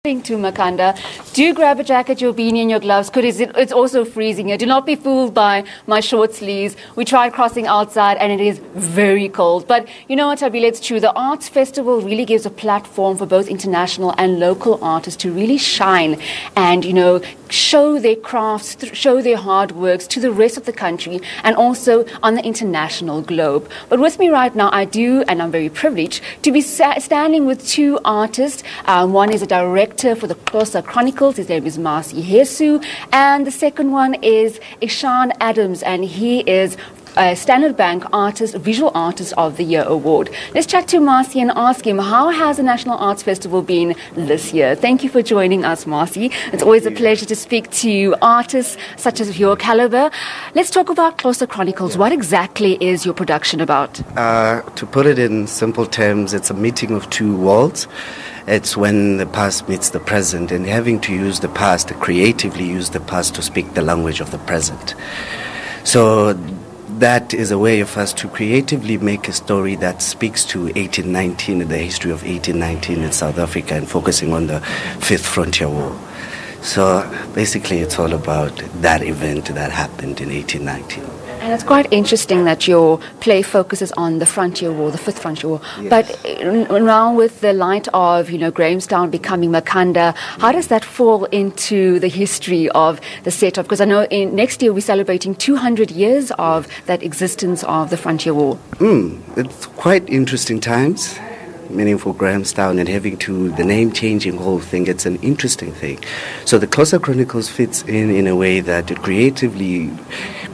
To Makhanda, do grab a jacket, your beanie and your gloves because it's also freezing here. Do not be fooled by my short sleeves. We tried crossing outside and it is very cold. But you know what, Tabile, it's true. The Arts Festival really gives a platform for both international and local artists to really shine and, show their crafts, show their hard works to the rest of the country and also on the international globe. But with me right now, and I'm very privileged, to be standing with two artists. One is a director for the Xhosa Chronicles. His name is Marcy Hesu. And the second one is Ishan Adams, and he is a Standard Bank Visual Artist of the Year award. Let's chat to Marcy and ask him, how has the National Arts Festival been this year? Thank you for joining us, Marcy. It's always a pleasure to speak to artists such as your caliber. Let's talk about Xhosa Chronicles. What exactly is your production about? To put it in simple terms, it's a meeting of two worlds. It's when the past meets the present, and having to use the past, to creatively use the past to speak the language of the present. So that is a way of us to creatively make a story that speaks to 1819 and the history of 1819 in South Africa, and focusing on the Fifth Frontier War. So basically it's all about that event that happened in 1819. And it's quite interesting that your play focuses on the Frontier War, the Fifth Frontier War. Yes. But now with the light of, Grahamstown becoming Makhanda, how does that fall into the history of the setup? Because I know next year we're celebrating 200 years of that existence of the Frontier War. It's quite interesting times, meaning for Grahamstown, and having to the name changing whole thing. It's an interesting thing. So the Xhosa Chronicles fits in a way that it creatively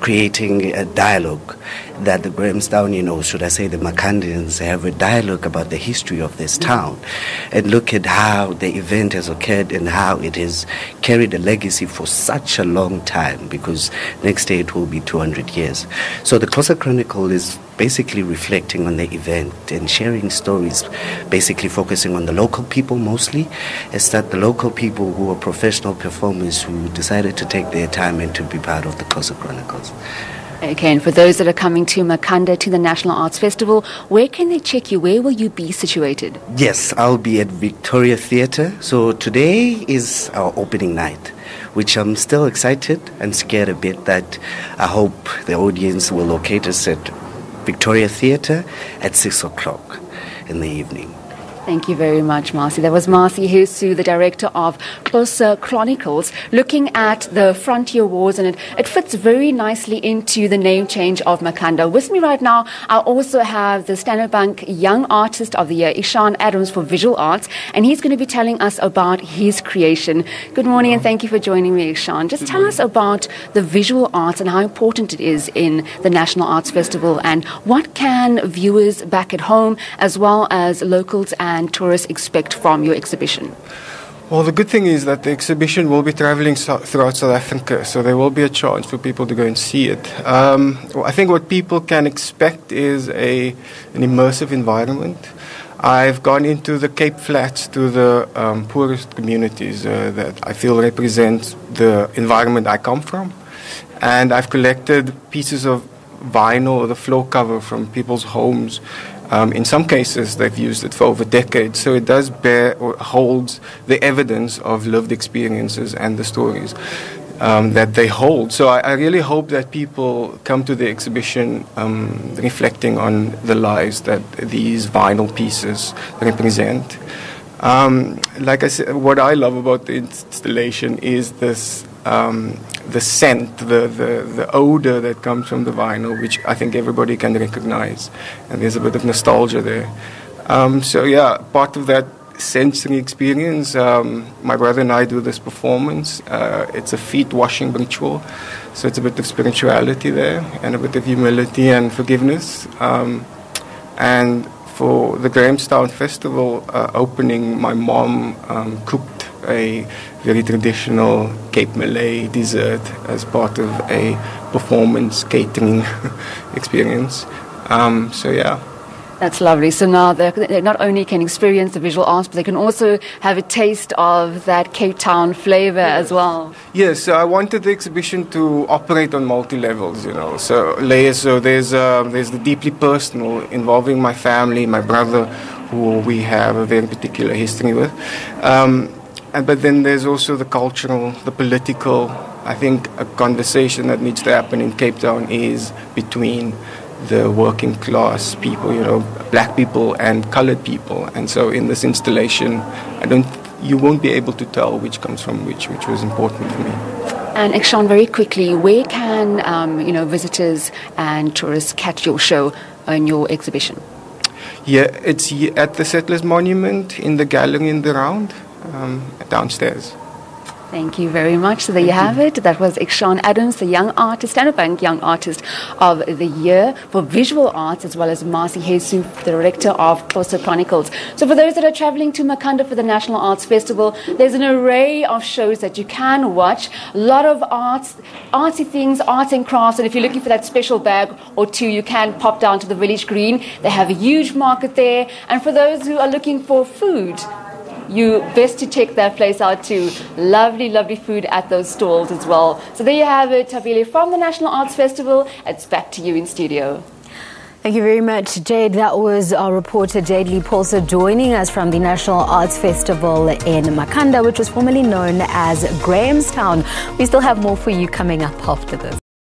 creating a dialogue that the Grahamstown, should I say the Makhandans, have a dialogue about the history of this town and look at how the event has occurred and how it has carried a legacy for such a long time, because next year it will be 200 years. So the Xhosa Chronicle is basically reflecting on the event and sharing stories, basically focusing on the local people mostly. It's that the local people who are professional performers who decided to take their time and to be part of the Xhosa Chronicles. Okay, and for those that are coming to Makhanda, to the National Arts Festival, where can they check you? Where will you be situated? Yes, I'll be at Victoria Theatre. So today is our opening night, which I'm still excited and scared a bit that I hope the audience will locate us at Victoria Theatre at 6 o'clock in the evening. Thank you very much, Marcy. That was Marcy Hesu, the director of Xhosa Chronicles, looking at the Frontier Wars, and it fits very nicely into the name change of Makhanda. With me right now, I also have the Standard Bank Young Artist of the Year, Ishan Adams, for Visual Arts, and he's going to be telling us about his creation. Good morning, and thank you for joining me, Ishan. Just tell us about the visual arts and how important it is in the National Arts Festival, and what can viewers back at home, as well as locals and tourists, expect from your exhibition? Well, the good thing is that the exhibition will be traveling throughout South Africa, so there will be a chance for people to go and see it. I think what people can expect is an immersive environment. I've gone into the Cape Flats, to the poorest communities that I feel represent the environment I come from. And I've collected pieces of vinyl or the floor cover from people's homes. In some cases, they've used it for over decades, so it does bear or holds the evidence of lived experiences and the stories that they hold. So I really hope that people come to the exhibition reflecting on the lives that these vinyl pieces represent. Like I said, what I love about the installation is this the scent, the odor that comes from the vinyl, which I think everybody can recognize, and there's a bit of nostalgia there. So yeah, part of that sensory experience, my brother and I do this performance. It's a feet washing ritual, so it's a bit of spirituality there and a bit of humility and forgiveness. And for the Grahamstown Festival opening, my mom cooked a very traditional Cape Malay dessert as part of a performance catering experience. So yeah. That's lovely. So now they not only can experience the visual arts, but they can also have a taste of that Cape Town flavor as well. Yes, so I wanted the exhibition to operate on multi-levels, So layers. So there's the deeply personal, involving my family, my brother, who we have a very particular history with. But then there's also the cultural, the political. I think a conversation that needs to happen in Cape Town is between the working class people, black people and colored people. And so in this installation, you won't be able to tell which comes from which was important for me. And Ikshan, very quickly, where can visitors and tourists catch your show and your exhibition? Yeah, it's at the Settlers Monument in the gallery in the round, downstairs. Thank you very much. So there you have it. That was Ikshan Adams, the Young Artist, Standard Young Artist of the Year for Visual Arts, as well as Marcy Hesu, the Director of Xhosa Chronicles. So for those that are traveling to Makhanda for the National Arts Festival, there's an array of shows that you can watch. A lot of artsy things, arts and crafts. And if you're looking for that special bag or two, you can pop down to the Village Green. They have a huge market there. And for those who are looking for food, you best to check that place out too. Lovely, lovely food at those stalls as well. So there you have it, Tabile, from the National Arts Festival. It's back to you in studio. Thank you very much, Jade. That was our reporter, Leigh Paulse, joining us from the National Arts Festival in Makhanda, which was formerly known as Grahamstown. We still have more for you coming up after this.